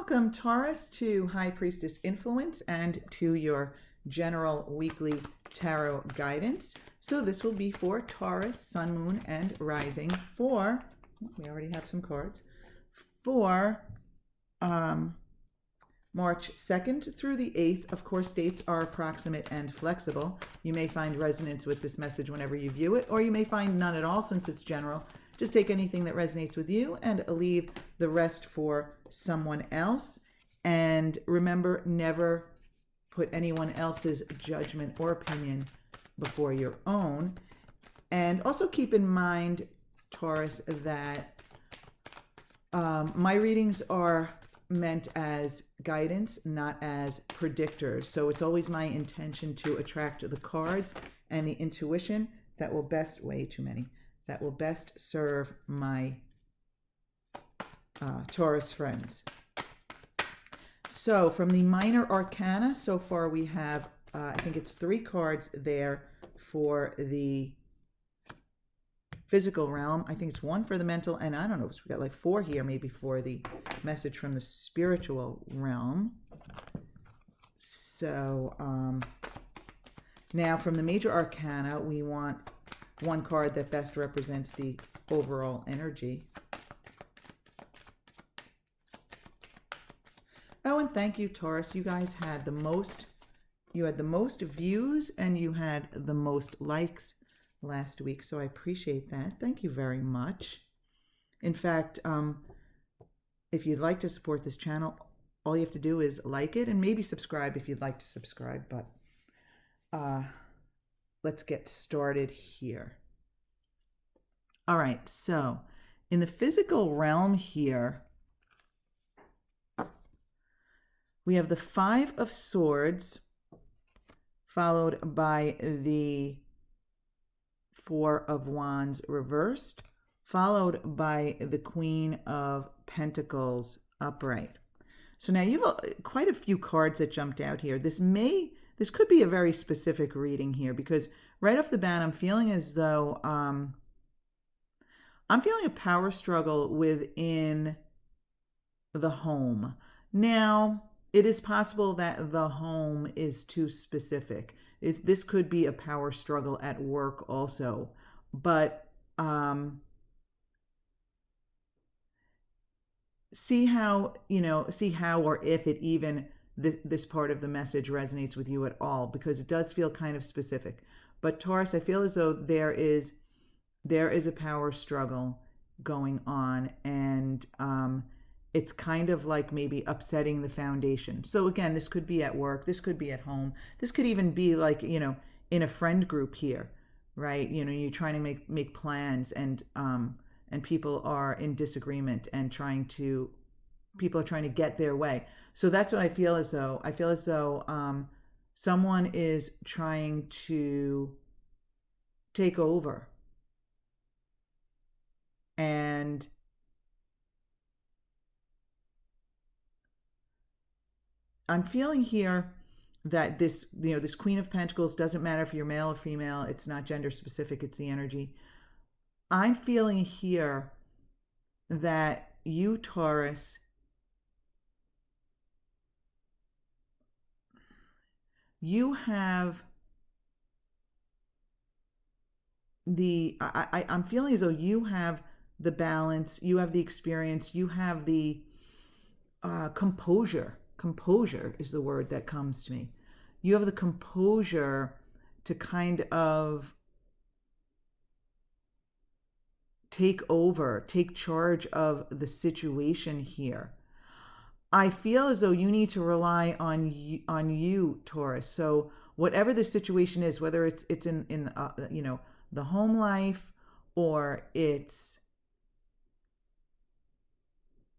Welcome, Taurus, to High Priestess Influence and to your general weekly tarot guidance. So this will be for Taurus, Sun, Moon, and Rising for, we already have some cards, for March 2nd through the 8th. Of course, dates are approximate and flexible. You may find resonance with this message whenever you view it, or you may find none at all since it's general. Just take anything that resonates with you and leave the rest for someone else. And remember, never put anyone else's judgment or opinion before your own. And also keep in mind, Taurus, that my readings are meant as guidance, not as predictors. So it's always my intention to attract the cards and the intuition that will best, way too many, that will best serve my Taurus friends. So from the minor arcana, so far we have, I think it's 3 cards there for the physical realm. I think it's 1 for the mental, and I don't know, we got like 4 here maybe for the message from the spiritual realm. So now from the major arcana, we want 1 card that best represents the overall energy. Oh, and thank you, Taurus. You guys had the most, views and you had the most likes last week, so I appreciate that. Thank you very much. In fact, if you'd like to support this channel, all you have to do is like it and maybe subscribe if you'd like to subscribe, but let's get started here. All right, so in the physical realm here, we have the 5 of Swords, followed by the 4 of Wands reversed, followed by the Queen of Pentacles upright. So now you have quite a few cards that jumped out here. This could be a very specific reading here, because right off the bat, I'm feeling as though I'm feeling a power struggle within the home. Now, it is possible that the home is too specific. This could be a power struggle at work also, but see how or if it even this part of the message resonates with you at all, because it does feel kind of specific. But Taurus, I feel as though there is a power struggle going on, and it's kind of like maybe upsetting the foundation. So again, this could be at work, this could be at home, this could even be like, in a friend group here, right? You're trying to make plans, and people are in disagreement and people are trying to get their way. So that's what I feel as though. I feel as though someone is trying to take over. And I'm feeling here that this Queen of Pentacles, doesn't matter if you're male or female, it's not gender specific, it's the energy. I'm feeling here that you, Taurus, you have I'm feeling as though you have the balance, you have the experience, you have the composure. Composure is the word that comes to me. You have the composure to kind of take charge of the situation here. I feel as though you need to rely on you, Taurus. So whatever the situation is, whether it's in the home life, or it's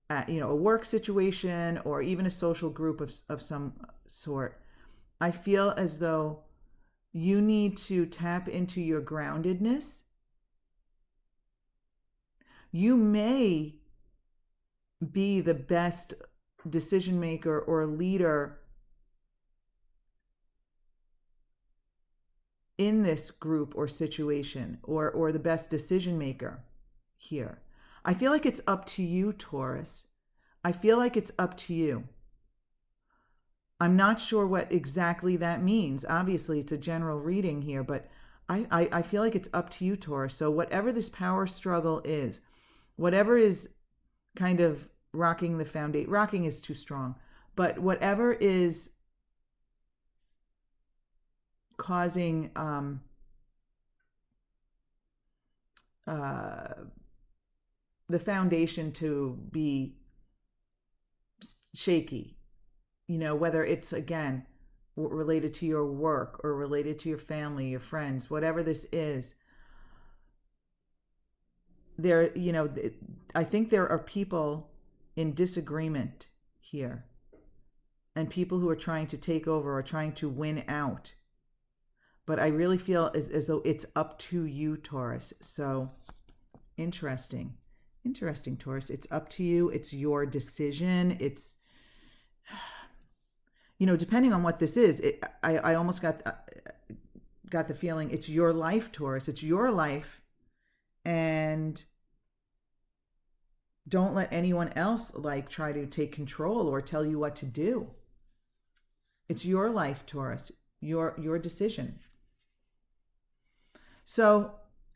a work situation, or even a social group of some sort, I feel as though you need to tap into your groundedness. You may be the best decision maker or leader in this group or situation, or the best decision maker here. I feel like it's up to you, Taurus. I feel like it's up to you. I'm not sure what exactly that means. Obviously, it's a general reading here, but I feel like it's up to you, Taurus. So, whatever this power struggle is, whatever is kind of rocking the foundation, rocking is too strong, but whatever is causing uh, the foundation to be shaky, whether it's, again, related to your work or related to your family, your friends, whatever this is, there, I think there are people in disagreement here, and people who are trying to take over or trying to win out. But I really feel as though it's up to you, Taurus. So, interesting. Interesting, Taurus. It's up to you. It's your decision. It's, depending on what this is, I almost got the feeling it's your life, Taurus. It's your life. And don't let anyone else try to take control or tell you what to do. It's your life, Taurus. Your decision. So,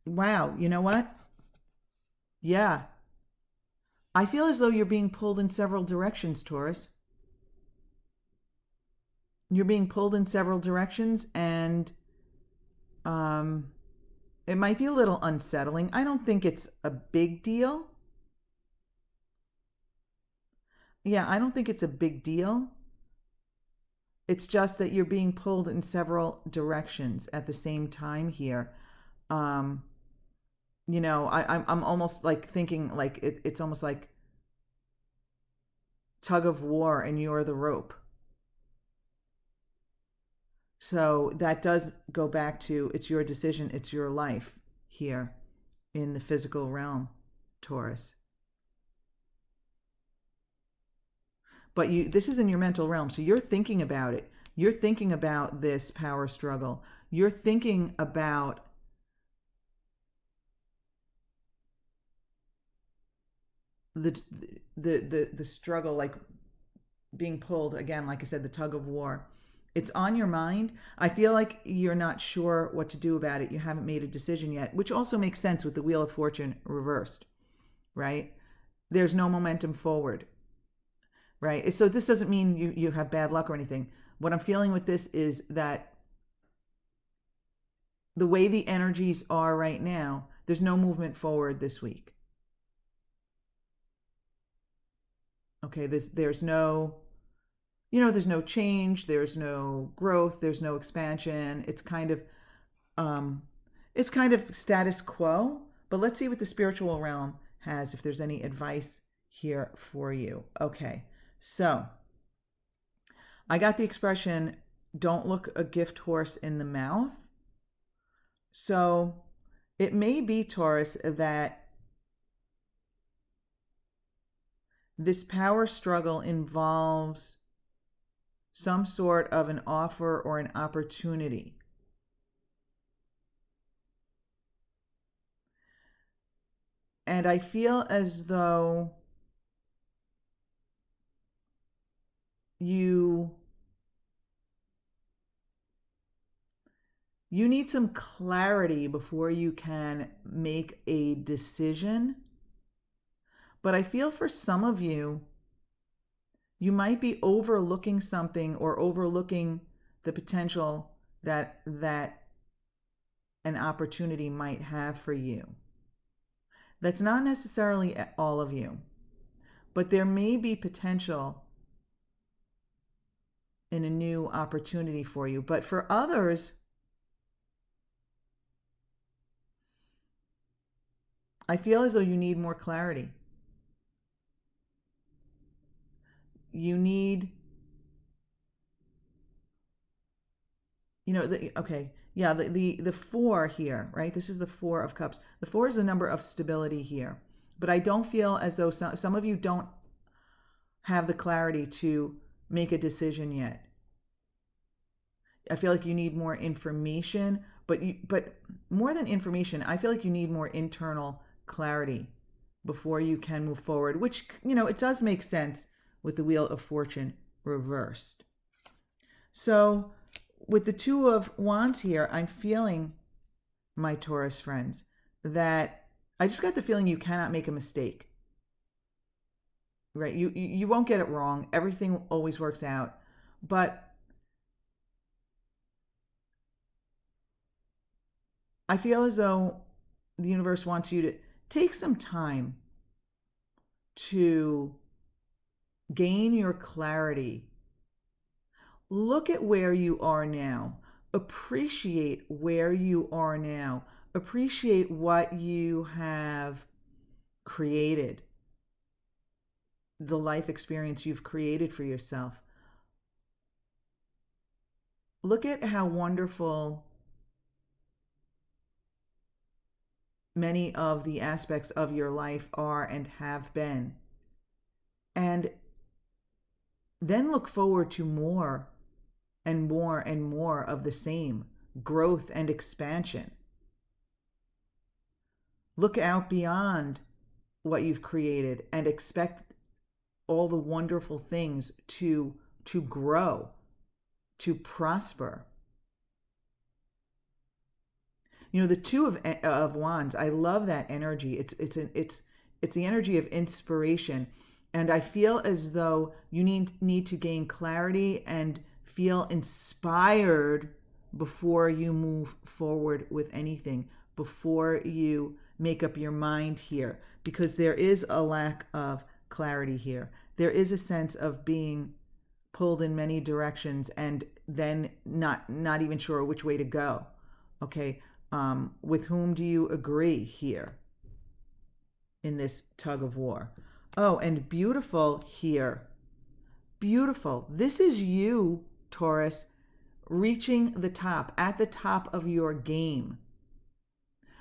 wow, you know what? Yeah. I feel as though you're being pulled in several directions, Taurus. You're being pulled in several directions, and it might be a little unsettling. I don't think it's a big deal. Yeah, I don't think it's a big deal. It's just that you're being pulled in several directions at the same time here. I'm almost thinking it's almost like tug of war, and you're the rope. So that does go back to it's your decision, it's your life here in the physical realm, Taurus. But this is in your mental realm, so you're thinking about it. You're thinking about this power struggle. You're thinking about the struggle, being pulled again, like I said, the tug of war. It's on your mind. I feel like you're not sure what to do about it. You haven't made a decision yet, which also makes sense with the Wheel of Fortune reversed, right? There's no momentum forward, right? So this doesn't mean you have bad luck or anything. What I'm feeling with this is that the way the energies are right now, there's no movement forward this week. Okay, there's no, there's no change, there's no growth, there's no expansion. It's kind of status quo. But let's see what the spiritual realm has, if there's any advice here for you. Okay, so I got the expression, don't look a gift horse in the mouth. So it may be, Taurus, that this power struggle involves some sort of an offer or an opportunity. And I feel as though you need some clarity before you can make a decision. But I feel for some of you, you might be overlooking something or overlooking the potential that an opportunity might have for you. That's not necessarily all of you, but there may be potential in a new opportunity for you. But for others, I feel as though you need more clarity. You need, okay, yeah, the four here, right? This is the Four of Cups. The four is a number of stability here. But I don't feel as though some of you don't have the clarity to make a decision yet. I feel like you need more information, but more than information, I feel like you need more internal clarity before you can move forward, which, it does make sense with the Wheel of Fortune reversed. So with the Two of Wands here, I'm feeling, my Taurus friends, that I just got the feeling you cannot make a mistake. Right? You won't get it wrong. Everything always works out. But I feel as though the universe wants you to take some time to gain your clarity. Look at where you are now. Appreciate where you are now. Appreciate what you have created, the life experience you've created for yourself. Look at how wonderful many of the aspects of your life are and have been. And then look forward to more and more and more of the same growth and expansion. Look out beyond what you've created and expect all the wonderful things to grow, to prosper. The Two of Wands, I love that energy. It's the energy of inspiration, and I feel as though you need to gain clarity and feel inspired before you move forward with anything, before you make up your mind here, because there is a lack of clarity here. There is a sense of being pulled in many directions and then not even sure which way to go. Okay. With whom do you agree here in this tug of war? Oh, and beautiful here. Beautiful. This is you, Taurus, reaching the top, at the top of your game.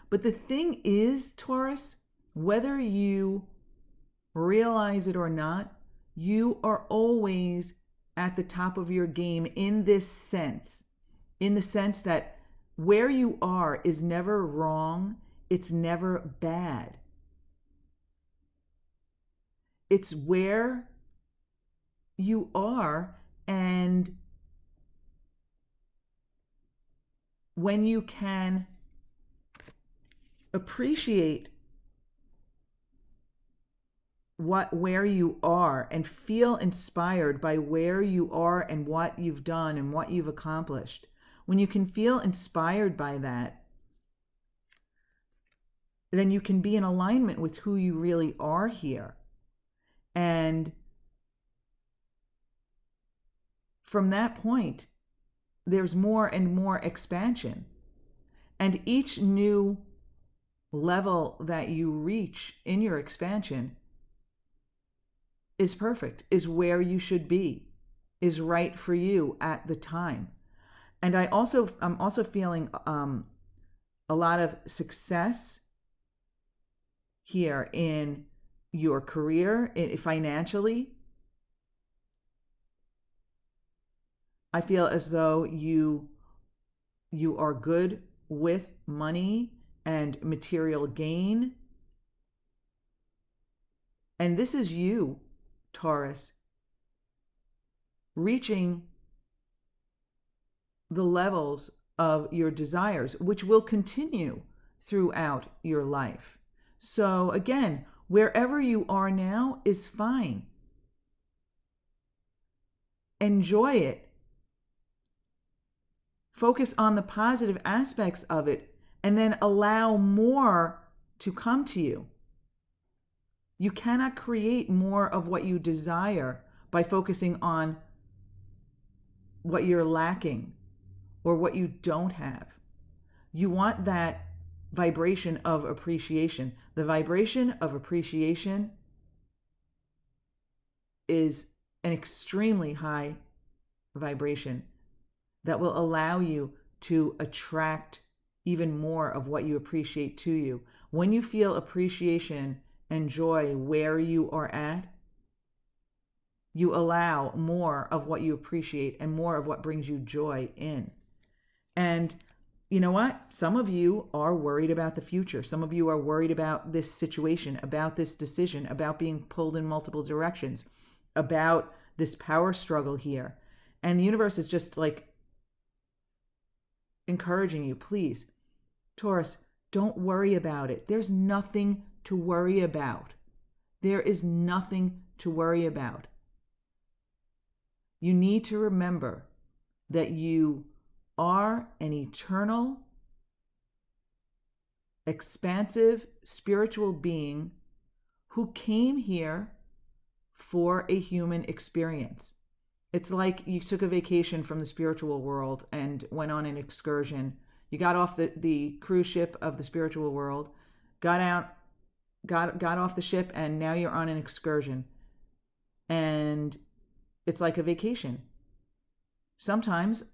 But the thing is, Taurus, whether you realize it or not, you are always at the top of your game in this sense, in the sense that where you are is never wrong. It's never bad. It's where you are, and when you can appreciate where you are and feel inspired by where you are and what you've done and what you've accomplished, when you can feel inspired by that, then you can be in alignment with who you really are here. And from that point, there's more and more expansion. And each new level that you reach in your expansion is perfect, is where you should be, is right for you at the time. And I'm also feeling a lot of success here in your career, financially. I feel as though you are good with money and material gain. And this is you, Taurus, reaching the levels of your desires, which will continue throughout your life. So again, wherever you are now is fine. Enjoy it. Focus on the positive aspects of it, and then allow more to come to you. You cannot create more of what you desire by focusing on what you're lacking or what you don't have. You want that vibration of appreciation. The vibration of appreciation is an extremely high vibration that will allow you to attract even more of what you appreciate to you. When you feel appreciation and joy where you are at, you allow more of what you appreciate and more of what brings you joy in. And, you know what? Some of you are worried about the future. Some of you are worried about this situation, about this decision, about being pulled in multiple directions, about this power struggle here. And the universe is just like encouraging you, please, Taurus, don't worry about it. There's nothing to worry about. There is nothing to worry about. You need to remember that you are an eternal, expansive, spiritual being who came here for a human experience. It's like you took a vacation from the spiritual world and went on an excursion. You got off the cruise ship of the spiritual world, got off the ship, and now you're on an excursion. And it's like a vacation. Sometimes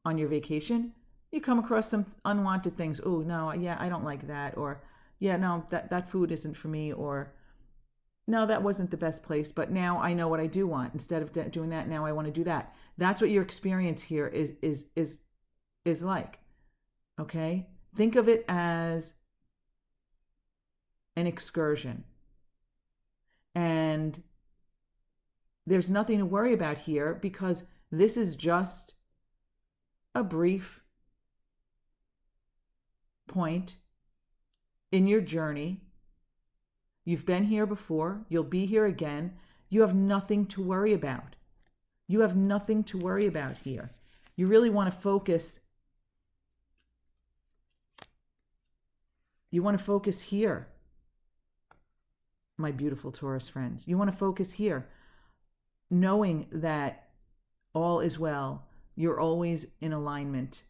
on your vacation, you come across some unwanted things. Oh, no, yeah, I don't like that. Or, yeah, no, that food isn't for me. Or, no, that wasn't the best place, but now I know what I do want. Instead of doing that, now I want to do that. That's what your experience here is like. Okay? Think of it as an excursion. And there's nothing to worry about here because this is just a brief point in your journey. You've been here before. You'll be here again. You have nothing to worry about. You have nothing to worry about here. You really want to focus. You want to focus here, my beautiful Taurus friends. You want to focus here, knowing that all is well. You're always in alignment.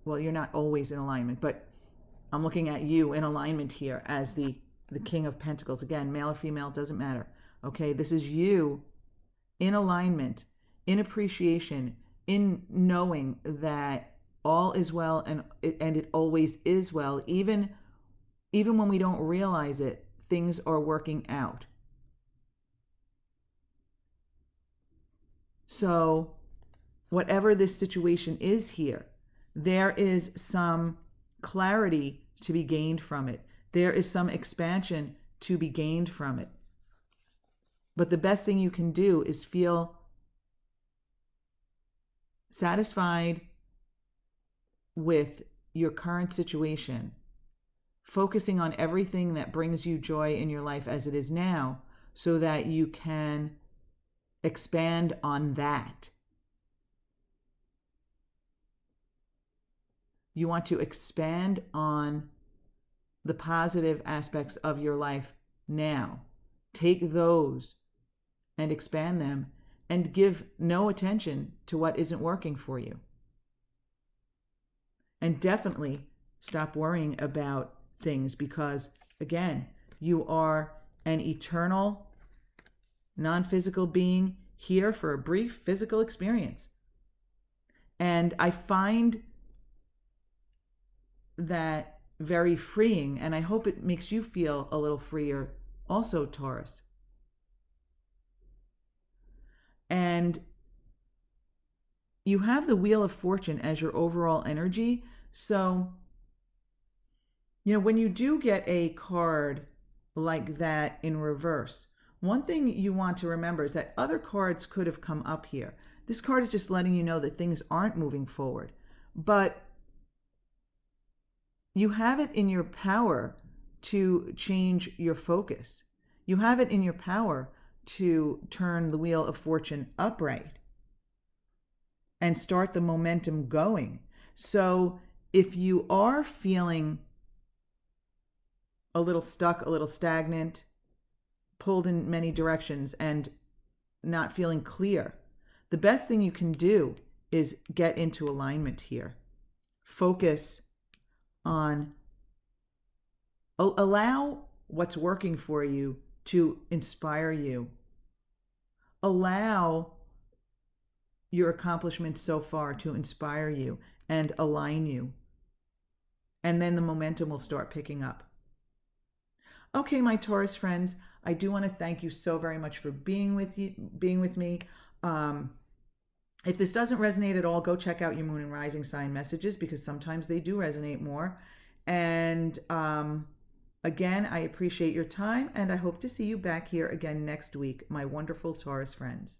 Well, you're not always in alignment, but I'm looking at you in alignment here as the King of Pentacles. Again, male or female, doesn't matter. Okay, this is you in alignment, in appreciation, in knowing that all is well and it always is well. Even when we don't realize it, things are working out. So whatever this situation is here, there is some clarity to be gained from it. There is some expansion to be gained from it. But the best thing you can do is feel satisfied with your current situation, focusing on everything that brings you joy in your life as it is now, so that you can expand on that. You want to expand on the positive aspects of your life now. Take those and expand them and give no attention to what isn't working for you. And definitely stop worrying about things because, again, you are an eternal, non-physical being here for a brief physical experience. And I find that very freeing, and I hope it makes you feel a little freer also, Taurus. And you have the Wheel of Fortune as your overall energy. So, when you do get a card like that in reverse, one thing you want to remember is that other cards could have come up here. This card is just letting you know that things aren't moving forward. But you have it in your power to change your focus. You have it in your power to turn the Wheel of Fortune upright and start the momentum going. So if you are feeling a little stuck, a little stagnant, pulled in many directions, and not feeling clear, the best thing you can do is get into alignment here. Focus on, allow what's working for you to inspire you. Allow your accomplishments so far to inspire you and align you. And then the momentum will start picking up. Okay, my Taurus friends, I do want to thank you so very much for being with me. If this doesn't resonate at all, go check out your moon and rising sign messages, because sometimes they do resonate more. And again, I appreciate your time, and I hope to see you back here again next week, my wonderful Taurus friends.